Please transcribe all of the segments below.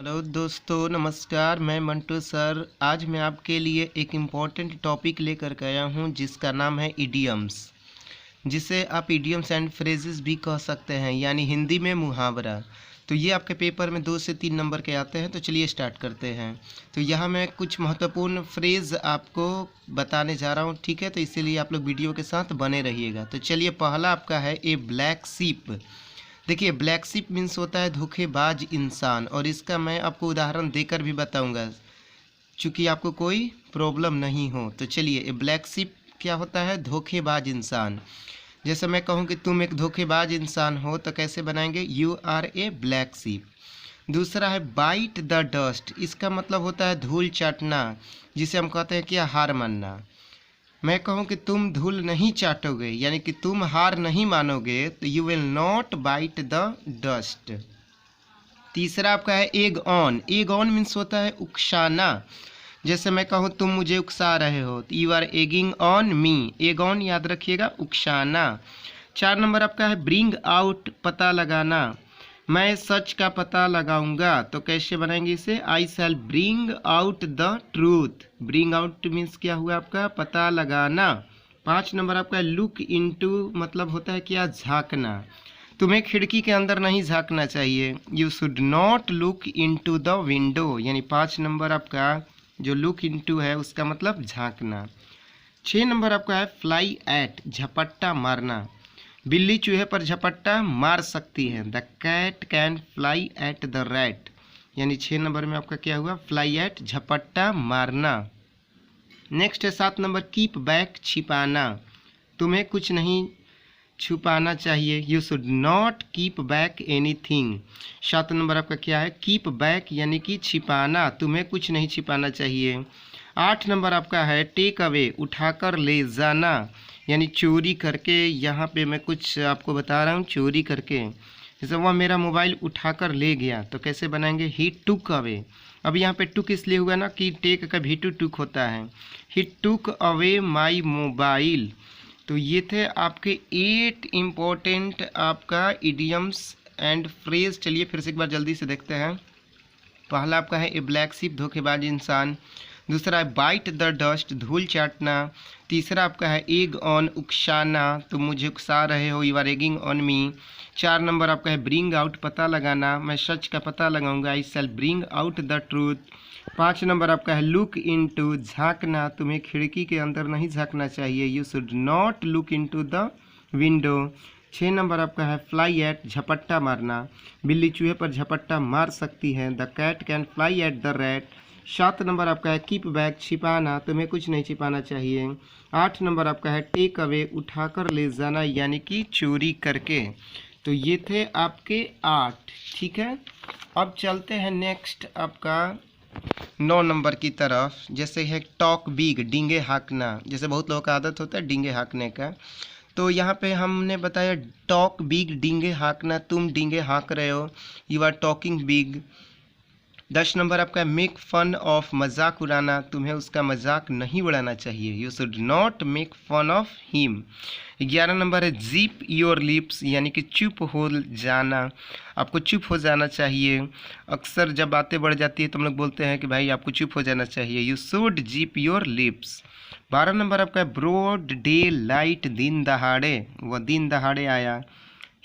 Hello दोस्तों, नमस्कार। मैं मंटू सर। आज मैं आपके लिए एक इम्पॉर्टेंट टॉपिक लेकर के आया हूँ जिसका नाम है इडियम्स, जिसे आप इडियम्स एंड फ्रेजेस भी कह सकते हैं, यानी हिंदी में मुहावरा। तो ये आपके पेपर में 2 से 3 नंबर के आते हैं। तो चलिए स्टार्ट करते हैं। तो यहाँ मैं कुछ महत्वपूर्ण फ्रेज आपको बताने जा रहा हूँ, ठीक है? तो इसीलिए आप लोग वीडियो के साथ बने रहिएगा। तो चलिए, पहला आपका है ए ब्लैक सीप। देखिए, ब्लैक शिप मीन्स होता है धोखेबाज इंसान, और इसका मैं आपको उदाहरण देकर भी बताऊंगा चूँकि आपको कोई प्रॉब्लम नहीं हो। तो चलिए, ए ब्लैक शिप क्या होता है? धोखेबाज इंसान। जैसे मैं कहूँ कि तुम एक धोखेबाज इंसान हो, तो कैसे बनाएंगे? You are a black sheep. दूसरा है बाइट द डस्ट। इसका मतलब होता है धूल चाटना, जिसे हम कहते हैं क्या? हार मानना। मैं कहूँ कि तुम धूल नहीं चाटोगे, यानी कि तुम हार नहीं मानोगे, तो you will not bite the dust. तीसरा आपका है egg on. Egg on means होता है उकसाना। जैसे मैं कहूँ तुम मुझे उकसा रहे हो, तो you are egging on me. Egg on याद रखिएगा, उकसाना। 4 नंबर आपका है ब्रिंग आउट, पता लगाना। मैं सच का पता लगाऊंगा, तो कैसे बनाएंगे इसे? I shall bring out the truth. Bring out means क्या हुआ आपका? पता लगाना। 5 नंबर आपका लुक इनटू, मतलब होता है क्या? झांकना। तुम्हें खिड़की के अंदर नहीं झांकना चाहिए। You should not look into the window. यानी 5 नंबर आपका जो लुक इनटू है उसका मतलब झांकना। 6 नंबर आपका है फ्लाई एट, झपट्टा मारना। बिल्ली चूहे पर झपट्टा मार सकती है। The cat can fly at the rat. यानी 6 नंबर में आपका क्या हुआ? फ्लाई एट, झपट्टा मारना। नेक्स्ट है 7 नंबर कीप बैक, छिपाना। तुम्हें कुछ नहीं छुपाना चाहिए। You should not keep back anything. 7 number आपका क्या है? कीप बैक, यानी कि छिपाना। तुम्हें कुछ नहीं छिपाना चाहिए। 8 नंबर आपका है टेक अवे, उठाकर ले जाना, यानी चोरी करके। यहाँ पे मैं कुछ आपको बता रहा हूँ, चोरी करके। जैसे वह मेरा मोबाइल उठाकर ले गया, तो कैसे बनाएंगे? ही टुक अवे। अब यहाँ पे टुक इसलिए हुआ ना कि टेक का भी टुक होता है। ही टुक अवे माई मोबाइल। तो ये थे आपके 8 इम्पोर्टेंट आपका इडियम्स एंड फ्रेज। चलिए फिर से एक बार जल्दी से देखते हैं। पहला आपका है ए ब्लैक शिप, धोखेबाज इंसान। दूसरा है बाइट द डस्ट, धूल चाटना। तीसरा आपका है एग ऑन, उकसाना, तुम मुझे उकसा रहे हो, you are egging on me. 4 number आपका है ब्रिंग आउट, पता लगाना, मैं सच का पता लगाऊंगा, I shall bring out the truth. 5 number आपका है लुक इनटू, झांकना, तुम्हें खिड़की के अंदर नहीं झांकना चाहिए। You should not look into the window. 6 number आपका है फ्लाई एट, झपट्टा मारना, बिल्ली चूहे पर झपट्टा मार सकती है। The cat can fly at the rat. 7 number आपका है कीप बैक, छिपाना, तुम्हें कुछ नहीं छिपाना चाहिए। 8 नंबर आपका है टेक अवे, उठाकर ले जाना, यानी कि चोरी करके। तो ये थे आपके 8, ठीक है। अब चलते हैं नेक्स्ट आपका 9 नंबर की तरफ। जैसे है टॉक बिग, डींगे हाँकना। जैसे बहुत लोगों का आदत होता है डींगे हाँकने का, तो यहाँ पे हमने बताया टॉक बिग, डींगे हाँकना, तुम डींगे हाँक रहे हो, you are talking big. 10 number आपका मेक फन ऑफ, मजाक उड़ाना, तुम्हें उसका मजाक नहीं उड़ाना चाहिए। You should not make fun of him. 11 number है जीप योर लिप्स, यानी कि चुप हो जाना, आपको चुप हो जाना चाहिए। अक्सर जब बातें बढ़ जाती है तो हम लोग बोलते हैं कि भाई आपको चुप हो जाना चाहिए। You should jeep your lips. 12 number आपका है ब्रॉड डे लाइट, दिन दहाड़े, वह दिन दहाड़े आया,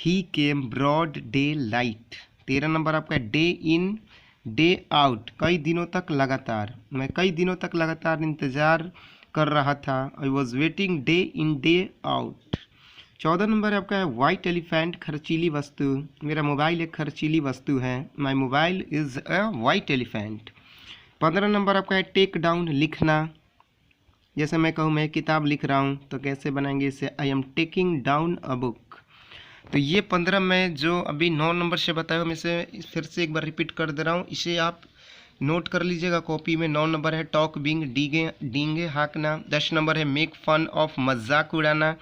ही केम ब्रॉड डे लाइट। 13 नंबर आपका है डे इन डे आउट, कई दिनों तक लगातार, मैं कई दिनों तक लगातार इंतज़ार कर रहा था, I was waiting day in day out. 14 number आपका है वाइट एलिफेंट, खर्चीली वस्तु, मेरा मोबाइल एक खर्चीली वस्तु है, my mobile is a white elephant. 15 number आपका है टेक डाउन, लिखना। जैसे मैं कहूँ मैं किताब लिख रहा हूँ, तो कैसे बनाएंगे इसे? I am taking down a book. तो ये 15 में जो अभी 9 नंबर से बताया, मैं इसे फिर से एक बार रिपीट कर दे रहा हूँ, इसे आप नोट कर लीजिएगा कॉपी में। 9 नंबर है टॉक बिंग, डींगे हाँकना। 10 नंबर है मेक फन ऑफ, मजाक उड़ाना।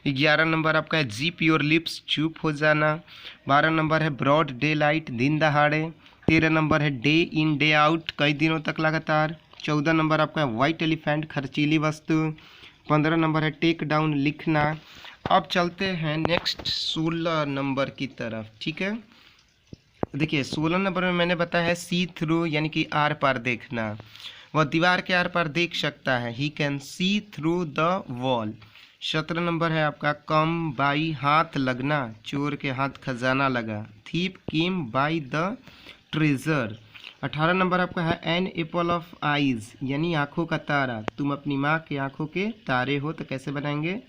11 नंबर आपका है जीप योर लिप्स, चुप हो जाना। 12 नंबर है ब्रॉड डे लाइट, दिन दहाड़े। 13 नंबर है डे इन डे आउट, कई दिनों तक लगातार। 14 नंबर आपका है वाइट एलिफेंट, खर्चीली वस्तु। 15 नंबर है टेक डाउन, लिखना। अब चलते हैं नेक्स्ट 16 नंबर की तरफ, ठीक है। देखिए 16 नंबर में मैंने बताया है सी थ्रू, यानी कि आर पार देखना। वह दीवार के आर पार देख सकता है, he can see through the wall. 17 number है आपका कम बाई, हाथ लगना, चोर के हाथ खजाना लगा। Thief came by the treasure. 18 number आपका है एन एप्पल ऑफ आइज, यानी आंखों का तारा, तुम अपनी माँ के आंखों के तारे हो। तो कैसे बनाएंगे?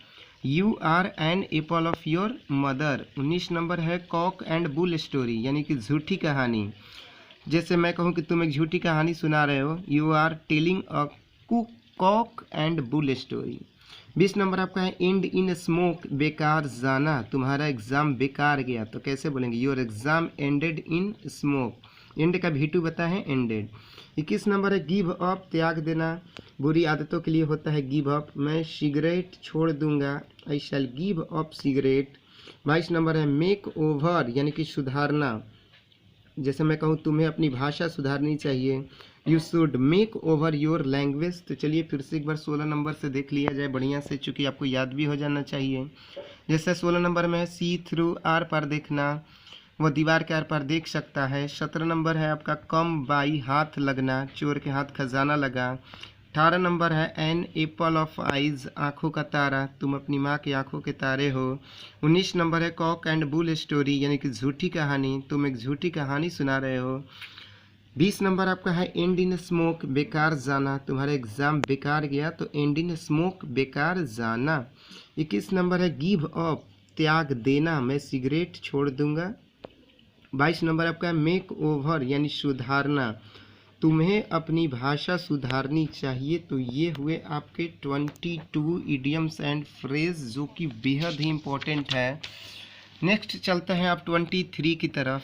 You are an apple of your mother. 19 number है कॉक एंड बुल स्टोरी, यानी कि झूठी कहानी। जैसे मैं कहूँ कि तुम एक झूठी कहानी सुना रहे हो, you are telling a cock and bull story. 20 number आपका है एंड इन स्मोक, बेकार जाना, तुम्हारा एग्ज़ाम बेकार गया। तो कैसे बोलेंगे? Your exam ended in smoke. And का भी2 बता है एंडेड। 21 नंबर है गिव अप, त्याग देना, बुरी आदतों के लिए होता है गिव अप। मैं सिगरेट छोड़ दूंगा, I shall give up cigarette. 22 number है मेक ओवर, यानी कि सुधारना। जैसे मैं कहूँ तुम्हें अपनी भाषा सुधारनी चाहिए, you should make over your language. तो चलिए फिर से एक बार 16 नंबर से देख लिया जाए बढ़िया से, चूँकि आपको याद भी हो जाना चाहिए। जैसे 16 नंबर में है सी थ्रू, आर पार देखना, वह दीवार के आर पार देख सकता है। 17 नंबर है आपका कम बाई, हाथ लगना, चोर के हाथ खजाना लगा। 18 नंबर है एन एप्पल ऑफ आइज, आँखों का तारा, तुम अपनी माँ की आँखों के तारे हो। 19 नंबर है कॉक एंड बुल स्टोरी, यानी कि झूठी कहानी, तुम एक झूठी कहानी सुना रहे हो। 20 नंबर आपका है एंड इन स्मोक, बेकार जाना, तुम्हारा एग्ज़ाम बेकार गया, तो एंड इन स्मोक, बेकार जाना। 21 नंबर है गिव अप, त्याग देना, मैं सिगरेट छोड़ दूंगा। 22 नंबर आपका है मेक ओवर, यानी सुधारना, तुम्हें अपनी भाषा सुधारनी चाहिए। तो ये हुए आपके 22 इडियम्स एंड फ्रेज, जो कि बेहद ही इम्पोर्टेंट है। नेक्स्ट चलते हैं आप 23 की तरफ,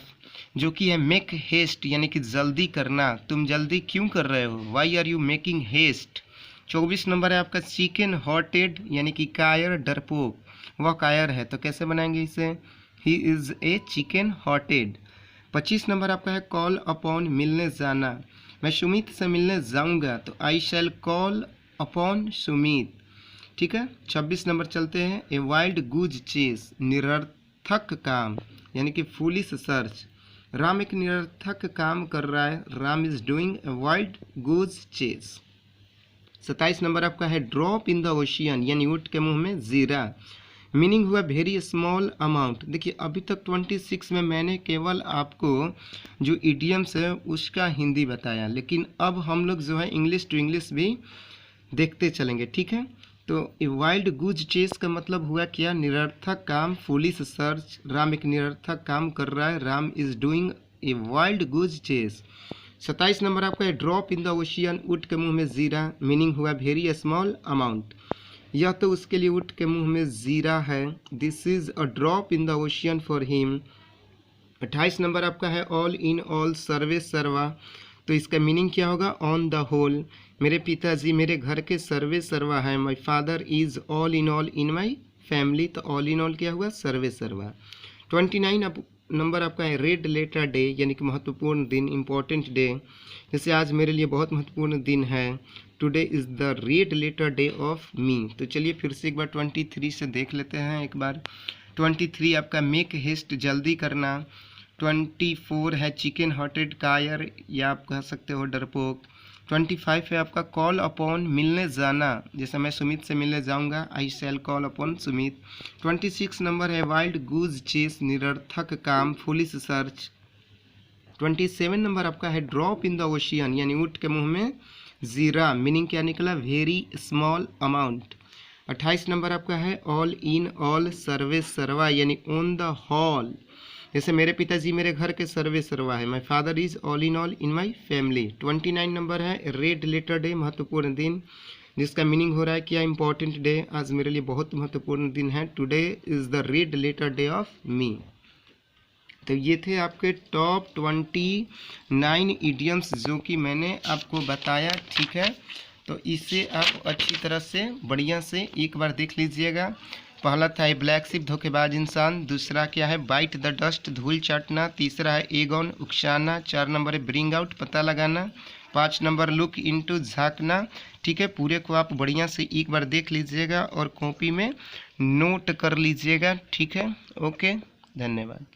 जो कि है मेक हेस्ट, यानी कि जल्दी करना, तुम जल्दी क्यों कर रहे हो, why are you making haste. 24 number है आपका चिकन हॉटेड, यानी कि कायर, डरपोक, वह कायर है। तो कैसे बनाएंगे इसे? He is a chicken hearted. 25 number आपका है कॉल अपॉन, मिलने जाना, मैं सुमित से मिलने जाऊंगा, तो आई शैल कॉल अपॉन सुमित। ठीक है। 26 नंबर चलते हैं ए वाइल्ड गूज चेस, निरर्थक काम, यानी कि फुलिश सर्च, राम एक निरर्थक काम कर रहा है, Ram is doing a wild goose chase. 27 number आपका है ड्रॉप इन द ओशियन, यानी ऊँट के मुंह में जीरा, मीनिंग हुआ वेरी स्मॉल अमाउंट। देखिए अभी तक 26 में मैंने केवल आपको जो इडियम्स है उसका हिंदी बताया, लेकिन अब हम लोग जो है इंग्लिश टू इंग्लिश भी देखते चलेंगे। ठीक है। तो ए वाइल्ड गूज चेस का मतलब हुआ क्या? निरर्थक काम, फुलिश सर्च, राम एक निरर्थक काम कर रहा है, Ram is doing a wild goose chase. 27 number आपका है ड्रॉप इन द ओशियन, ऊँट के मुंह में जीरा, मीनिंग हुआ वेरी स्मॉल अमाउंट, यह तो उसके लिए ऊँट के मुंह में जीरा है, this is a drop in the ocean for him. 28 number आपका है ऑल इन ऑल, सर्वे सर्वा, तो इसका मीनिंग क्या होगा? ऑन द होल, मेरे पिताजी मेरे घर के सर्वे सर्वा है, my father is all in my family, तो ऑल इन ऑल क्या हुआ? सर्वे सर्वा। 29 नंबर आपका है रेड लेटर डे, यानी कि महत्वपूर्ण दिन, इम्पोर्टेंट डे, जैसे आज मेरे लिए बहुत महत्वपूर्ण दिन है, today is the red letter day of me. तो चलिए फिर से एक बार 23 से देख लेते हैं एक बार। 23 आपका मेक हेस्ट, जल्दी करना। 24 है चिकन हॉटेड, कायर, या आप कह सकते हो डरपोक। 25 है आपका कॉल अपॉन, मिलने जाना, जैसे मैं सुमित से मिलने जाऊंगा, आई शैल कॉल अपॉन सुमित। 26 नंबर है वाइल्ड गूज चेस, निरर्थक काम, फुलिश सर्च। 27 नंबर आपका है ड्रॉप इन द ओशियन, यानी ऊँट के मुंह में जीरा, मीनिंग क्या निकला? Very small amount. 28 नंबर आपका है ऑल इन ऑल, सर्वे सर्वा, यानी ऑन द हॉल, जैसे मेरे पिताजी मेरे घर के सर्वे सर्वा है, my father is all in my family. 29 number है रेड लेटर डे, महत्वपूर्ण दिन, जिसका मीनिंग हो रहा है क्या? इंपॉर्टेंट डे, आज मेरे लिए बहुत महत्वपूर्ण दिन है, today is the red letter day of me. तो ये थे आपके टॉप 29 इडियम्स जो कि मैंने आपको बताया। ठीक है। तो इसे आप अच्छी तरह से बढ़िया से एक बार देख लीजिएगा। पहला था ब्लैक शिप, धोखेबाज इंसान। दूसरा क्या है? बाइट द डस्ट, धूल चाटना। तीसरा है एगॉन, उकसाना। 4 नंबर है ब्रिंग आउट, पता लगाना। 5 नंबर लुक इनटू, झांकना। ठीक है। पूरे को आप बढ़िया से एक बार देख लीजिएगा और कॉपी में नोट कर लीजिएगा। ठीक है। ओके, धन्यवाद।